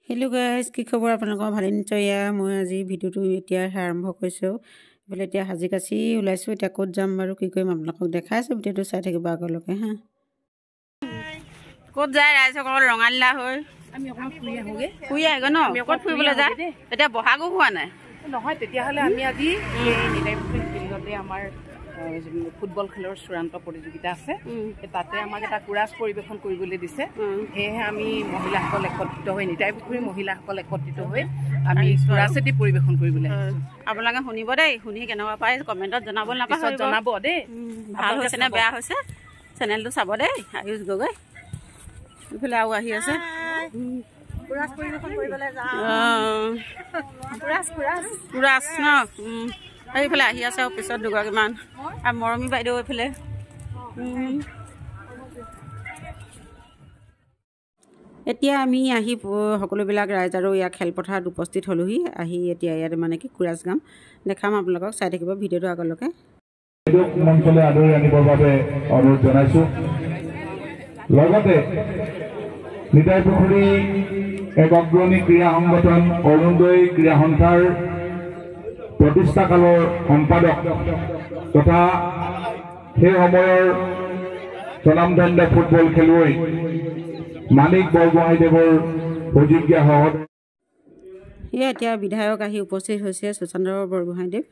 Hello guys की खबर আপোনালোকৰ ভালে নিশ্চয় মই আজি ভিডিওটো এতিয়া আৰম্ভ কৰিছো এফালে এতিয়া হাজি কাছি ওলাইছো এতিয়া ক'ত যাম বাৰু কি কৰিম আপোনালোকক দেখাইছো ভিডিওটো চাই থাকিব আগলৈকে হা ক'ত যায় ৰাইজসকল ৰঙালীলা হৈ আমি অকমান ফুৰি আহিব ন ক'ত ফুৰিবলৈ যায় এতিয়া বহাগো হোৱা নাই নহয় তেতিয়াহ'লে আমি আজি এই নিলাইপুখুৰী ফিল্ডতে আমাৰ ফুটবল খেলৰ চূড়ান্ত প্ৰতিযোগিতা আছে তাতে আমাক এটা কুৰাছ পৰিৱেশন কৰিবলৈ দিছে সেয়েহে আমি মহিলাসকল একত্ৰিত হৈ নিলাইপুখুৰী মহিলাসকল একত্ৰিত হৈ আমি কুৰাছেটি পৰিৱেশন কৰিবলৈ আপোনালোকে শুনিব দেই শুনি কেনেকুৱা পাই কমেণ্টত জনাব নাপাহৰিব জনাব দেই ভাল হৈছে নে বেয়া হৈছে চেনেলটো চাব দেই আয়ুষ গগৈ ইফালে আৰু আহি আছে কুৰাছ পৰিৱেশন কৰিবলৈ যাওঁ কুৰাছ ন এইফালে আহি আছে পিছত দুগৰাকীমান আৰু মৰমী বাইদেউ এইফালে এতিয়া আমি আহি সকলোবিলাক ৰাইজ আৰু ইয়াৰ খেলপথাৰত উপস্থিত হ'লোহি আহি এতিয়া ইয়াত মানে কি কুৰাছ গাম দেখাম আপোনালোকক চাই থাকিব ভিডিঅ'টো আগলৈকে মঞ্চলে আদৰি আনিবৰ বাবে অনুৰোধ জনাইছোঁ লগতে নিলাইপুখুৰী এক অগ্ৰণী ক্ৰীড়া সংগঠন অৰুণোদয় ক্ৰীড়া সন্থাৰ প্ৰতিষ্ঠা কালৰ সম্পাদক তথা সেই সময়ৰ স্বনামধন্য ফুটবল খেলুৱৈ মানিক বৰগোহাঁইদেৱৰ সুযোগ্য সহযোগী এতিয়া বিধায়ক আহি উপস্থিত হৈছে সুশান্ত বৰগোহাঁইদেৱ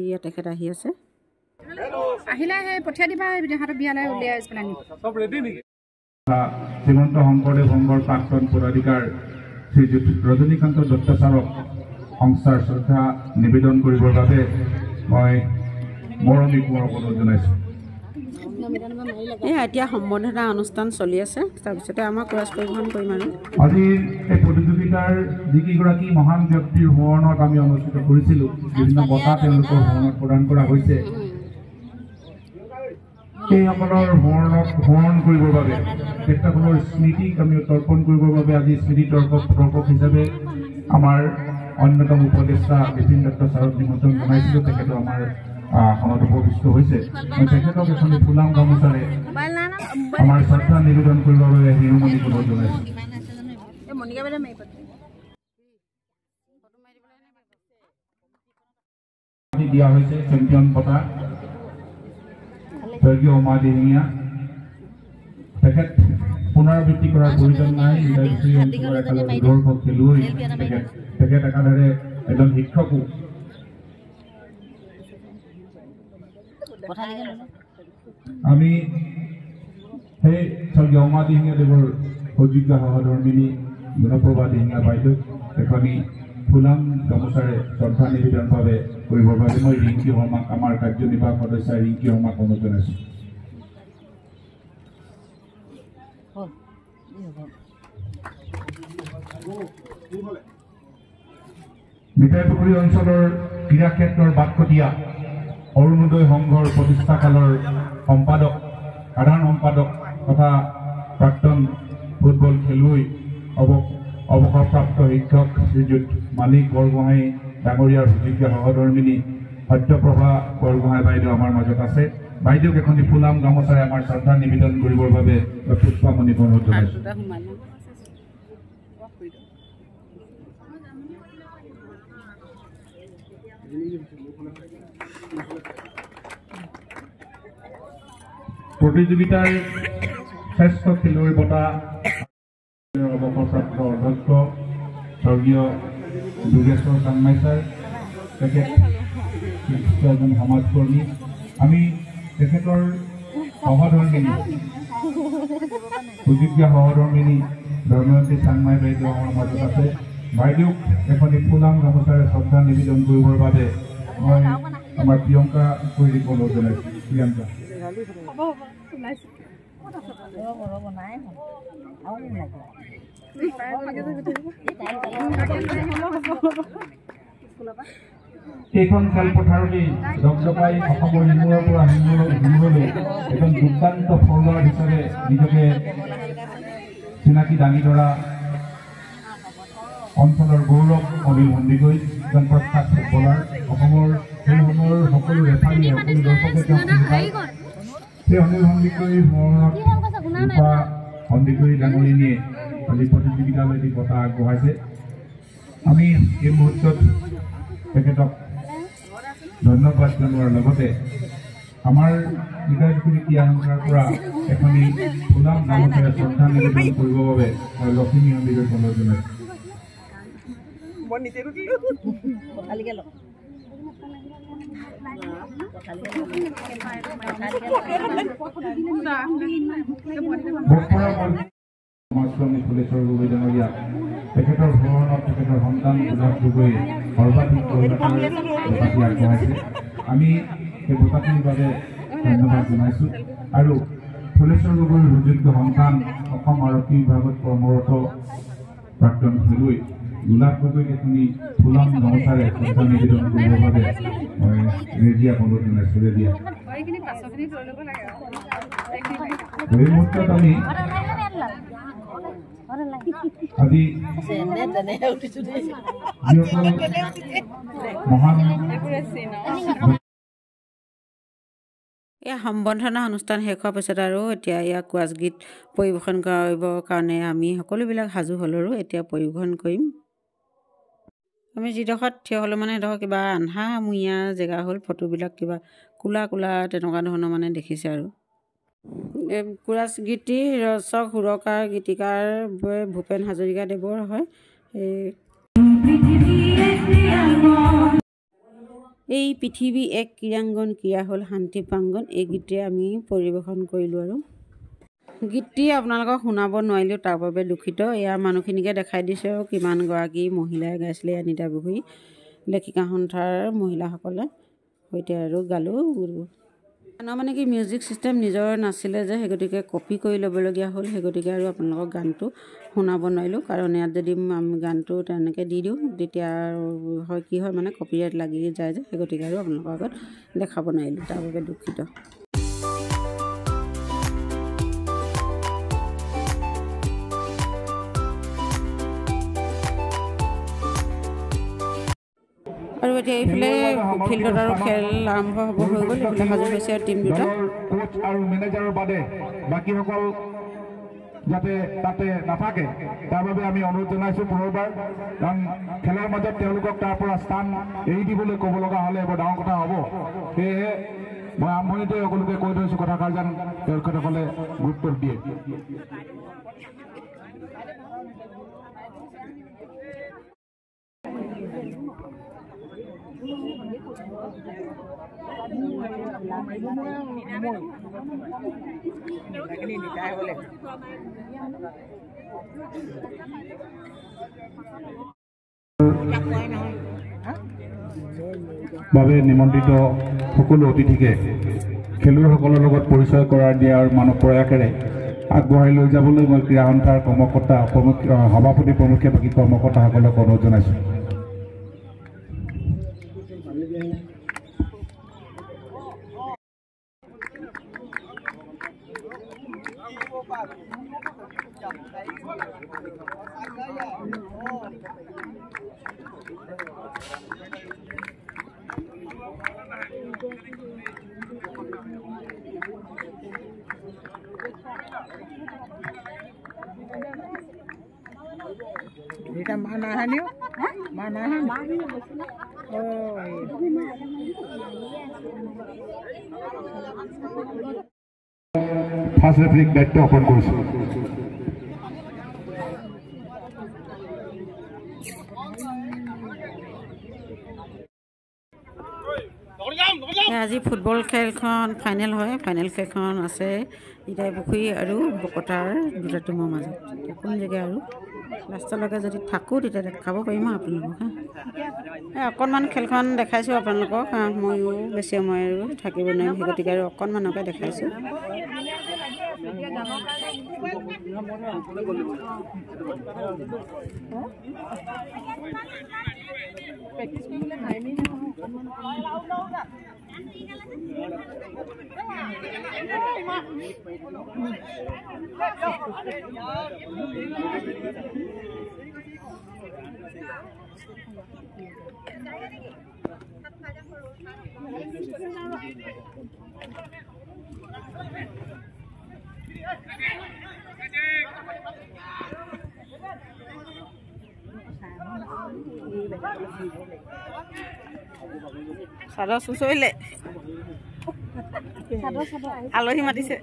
ইয়াত তেখেত আহি আছে আহিলে সেই পঠিয়াই দিবা হাতত বিয়ালৈ উলিয়াই পেলাই সব ৰেডি নেকি শ্ৰীমন্ত শংকৰদেৱ সংঘৰ প্ৰাক্তন পদাধিকাৰ শ্ৰীযুত ৰজনীকান্ত দত্ত ছাৰক সংস্থাৰ শ্ৰদ্ধা নিবেদন কৰিবৰ বাবে মই মৰমী কোঁৱৰক অনুৰোধ জনাইছোঁ এতিয়া সম্বৰ্ধনা অনুষ্ঠান চলি আছে তাৰপিছতে আমাৰ কুৰাছ পৰিৱেশন কৰিম আৰু আজিৰ এই প্ৰতিযোগিতাৰ যিকেইগৰাকী মহান ব্যক্তিৰ সোঁৱৰণত আমি অনুষ্ঠিত কৰিছিলোঁ বিভিন্ন বঁটা তেওঁলোকৰ সোঁৱৰণত প্ৰদান কৰা হৈছে সেইসকলৰ সোঁৱৰণ কৰিবৰ বাবে তেখেতসকলৰ স্মৃতিক আমি তৰ্পণ কৰিবৰ বাবে আজি স্মৃতি তৰ্পক হিচাপে আমাৰ অন্যতম উপদেষ্টা বিপিন দত্ত ছাৰক নিমন্ত্ৰণ জনাইছিলোঁ তেখেতো আমাৰ খনত উপবিষ্ট হৈছে মই তেখেতক এখন ফুলাম গামোচাৰে আমাৰ শ্ৰদ্ধা নিবেদন কৰিবৰ বাবে শিৰোমণিক অনুৰোধ জনাইছোঁ দিয়া হৈছে চেম্পিয়ন বঁটা স্বৰ্গীয় উমা দিহিঙীয়া তেখেত পুনৰাবৃত্তি কৰাৰ প্ৰয়োজন নাই বিদৰ্ভক খেলুৱৈ তেখেত একাধাৰে এজন শিক্ষকো আমি সেই স্বৰ্গীয় উমা দিহিঙীয়া দেৱৰ সুযোগ্য সহধৰ্মিনী গুণপ্ৰভা দিহিঙীয়া বাইদেউক এখনি ফুলাম গামোচাৰে শ্ৰদ্ধা নিবেদন বাবে কৰিবৰ বাবে মই ৰিংকি শৰ্মাক আমাৰ কাৰ্যনিৰ্বাহক সদস্য ৰিংকি শৰ্মাক অনুৰোধ জনাইছোঁ নিলাইপুখুৰী অঞ্চলৰ ক্ৰীড়া ক্ষেত্ৰৰ বাটকটীয়া অৰুণোদয় সংঘৰ প্ৰতিষ্ঠা কালৰ সম্পাদক সাধাৰণ সম্পাদক তথা প্ৰাক্তন ফুটবল খেলুৱৈ অৱসৰপ্ৰাপ্ত শিক্ষক শ্ৰীযুত মানিক বৰগোহাঁই ডাঙৰীয়াৰ সুযোগ্য সহধৰ্মিনী সত্যপ্ৰভা বৰগোহাঁই বাইদেউ আমাৰ মাজত আছে বাইদেউক এখনি ফুলাম গামোচাৰে আমাৰ শ্ৰদ্ধা নিবেদন কৰিবৰ বাবে পুষ্পামণিক অনুৰোধ জনাইছোঁ প্ৰতিযোগিতাৰ শ্ৰেষ্ঠ খেলুৱৈৰ বঁটা অৱসৰপ্ৰাপ্ত অধ্যক্ষ স্বৰ্গীয় যোগেশ্বৰ চাংমাই ছাৰ তেখেত এজন সমাজকৰ্মী আমি তেখেতৰ সহধৰ্মিনী সুযোগ্য সহধৰ্মিনী ধৰ্মৱতী চাংমাই বাইদেউ আমাৰ মাজত আছে বাইদেউক এখনি ফুলাম গামোচাৰে শ্ৰদ্ধা নিবেদন কৰিবৰ বাবে মই আমাৰ প্ৰিয়ংকা কৈৰীক অনুৰোধ জনাইছোঁ প্ৰিয়ংকা এইখন খেলপথাৰতেই দগদগাই অসমৰ সিমূৰৰ পৰা সিমূৰলৈ এজন দুৰ্দান্ত ফৰৱাৰ্ড হিচাপে নিজকে চিনাকি দাঙি ধৰা অঞ্চলৰ গৌৰৱ অনিল সন্দিকৈ এজন প্ৰখ্যাত ফুটবলাৰ অসমৰ সেই সময়ৰ সকলো ৰেফাৰী সকলো দৰ্শকে সেই অনিল সন্দিকৈৰ সোঁৱৰণত ৰূপা সন্দিকৈ ডাঙৰীণীয়ে আজি প্ৰতিযোগিতালৈ বঁটা আগবঢ়াইছে আমি এই মুহূৰ্তত তেখেতক ধন্যবাদ জনোৱাৰ লগতে আমাৰ বিকাশপুৰী ক্ৰীড়া সংস্থাৰ পৰা এখনি ফুলাম গামোচাৰে শ্ৰদ্ধা নিবেদন কৰিবৰ বাবে মই লক্ষ্মী মন্দিৰৰ অনুৰোধ জনাইছোঁ। সমাজকৰ্মী ফুলেশ্বৰ গগৈ ডাঙৰীয়া তেখেতৰ ভ্ৰমণত তেখেতৰ সন্তান গোলাপ গগৈ সৰ্বাধিক বঁটাটি আগবঢ়াইছে। আমি সেই বঁটাটিৰ বাবে ধন্যবাদ জনাইছোঁ আৰু ফুলেশ্বৰ গগৈৰ সুযোগ্য সন্তান অসম আৰক্ষী বিভাগত কৰ্মৰত প্ৰাক্তন খেলুৱৈ গোলাপ গগৈক এখনি ফুলাম গামোচাৰে শ্ৰদ্ধা নিবেদন কৰিবৰ বাবে মই ৰেডিয়াক অনুৰোধ জনাইছোঁ। ৰেডিয়া এই মুহূৰ্তত আমি আজি মহান সম্বৰ্ধনা অনুষ্ঠান শেষ হোৱাৰ পিছত আৰু এতিয়া ইয়াক কোৱাচ গীত পৰিৱেশন কৰিবৰ কাৰণে আমি সকলোবিলাক সাজু হ'লোঁ আৰু এতিয়া পৰিৱেশন কৰিম। আমি যিডোখৰত থিয় হ'লোঁ মানে সেইডোখৰ কিবা আন্ধাৰমূৰীয়া জেগা হ'ল, ফটোবিলাক কিবা কোলা কোলা তেনেকুৱা ধৰণৰ মানে দেখিছে আৰু কোৰাছ গীতি ৰচক সুৰকাৰ গীতিকাৰ ভূপেন হাজৰিকাদেৱৰ হয়। এই পৃথিৱী এক ক্ৰীড়াংগন, ক্ৰীড়া হ'ল শান্তি প্ৰাংগন, এই গীতেৰে আমি পৰিৱেশন কৰিলোঁ আৰু গীতটি আপোনালোকক শুনাব নোৱাৰিলোঁ, তাৰ বাবে দুখিত। ইয়াৰ মানুহখিনিকে দেখাই দিছোঁ আৰু কিমানগৰাকী মহিলাই গাইছিলে অনিতা গগৈ লেখিকা সন্থাৰ মহিলাসকলে সৈতে আৰু গালোঁ। মানে কি মিউজিক চিষ্টেম নিজৰ নাছিলে যে, সেই গতিকে কপি কৰি ল'বলগীয়া হ'ল, সেই গতিকে আৰু আপোনালোকক গানটো শুনাব নোৱাৰিলোঁ। কাৰণ ইয়াত যদি আমি গানটো তেনেকৈ দি দিওঁ তেতিয়া হয় কি হয় মানে কপিৰাইট লাগি যায় যে, সেই গতিকে আৰু আপোনালোকৰ আগত দেখাব নোৱাৰিলোঁ, তাৰ বাবে দুখিত। আৰু এতিয়া এইফালে ফিল্ডত আৰু খেল আৰম্ভ হ'ব হৈ গ'ল, এইফালে সাজু হৈছে আৰু টীম দুটা। কোচ আৰু মেনেজাৰৰ বাদে বাকীসকল যাতে তাতে নাথাকে তাৰ বাবে আমি অনুৰোধ জনাইছোঁ পুনৰবাৰ, কাৰণ খেলৰ মাজত তেওঁলোকক তাৰ পৰা স্থান এৰি দিবলৈ ক'ব লগা হ'লে বৰ ডাঙৰ কথা হ'ব। সেয়েহে মই আৰম্ভণিতে সকলোকে কৈ থৈছোঁ কথাষাৰ যেন তেখেতসকলে গুৰুত্ব দিয়ে। বাবে নিমন্ত্ৰিত সকলো অতিথিকে খেলুৱৈসকলৰ লগত পৰিচয় কৰাই দিয়াৰ মানৱ প্ৰয়াসেৰে আগবঢ়াই লৈ যাবলৈ মই ক্ৰীড়া সন্থাৰ কৰ্মকৰ্তা সভাপতি প্ৰমুখ্যে বাকী কৰ্মকৰ্তাসকলক অনুৰোধ জনাইছোঁ। ফাৰ্ষ্ট ৰেফাৰীক দায়িত্ব অৰ্পণ কৰিছোঁ। আজি ফুটবল খেলখন ফাইনেল হয়, ফাইনেল খেলখন আছে ইটাই পুখুৰী আৰু বকতাৰ দুটা টিমৰ মাজত। কোন জেগা আৰু লাষ্টলৈকে যদি থাকোঁ তেতিয়া দেখাব পাৰিম আপোনালোকক। অকণমান খেলখন দেখাইছোঁ আপোনালোকক, ময়ো বেছি সময় আৰু থাকিব নোৱাৰিম, সেই গতিকে আৰু অকণমানকে দেখাইছোঁ। চাদৰ চুচৰিলে আলহী মাতিছে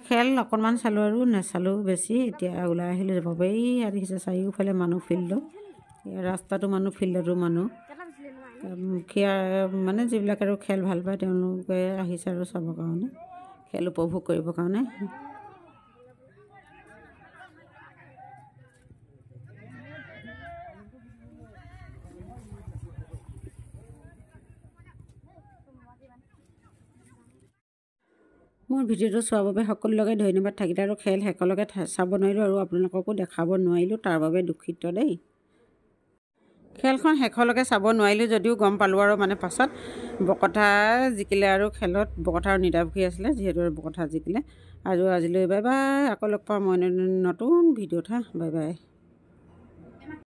খেল অকণমান চালোঁ আৰু নাচালোঁ বেছি এতিয়া ওলাই আহিলোঁ যাব পাৰি ইয়াত দেখিছে চাৰিওফালে মানুহ ফিল্ডত ৰাস্তাটো মানুহ ফিল্ডতো মানুহ মানে যিবিলাক আৰু খেল ভাল পায় তেওঁলোকে আহিছে আৰু চাবৰ কাৰণে খেল উপভোগ কৰিবৰ কাৰণে মোৰ ভিডিঅ'টো চোৱাৰ বাবে সকলোকে ধন্যবাদ থাকিলে আৰু খেল শেষলৈকে চাব নোৱাৰিলোঁ আৰু আপোনালোককো দেখাব নোৱাৰিলোঁ তাৰ বাবে দুখিত দেই খেলখন শেষলৈকে চাব নোৱাৰিলোঁ যদিও গম পালোঁ আৰু মানে পাছত বকঠা জিকিলে আৰু খেলত বকঠা আৰু নিদাপুখুৰী আছিলে যিহেতু বকঠা জিকিলে আৰু আজিলৈ বাই বাই আকৌ লগ পাম মই নতুন ভিডিঅ'ত বাই বাই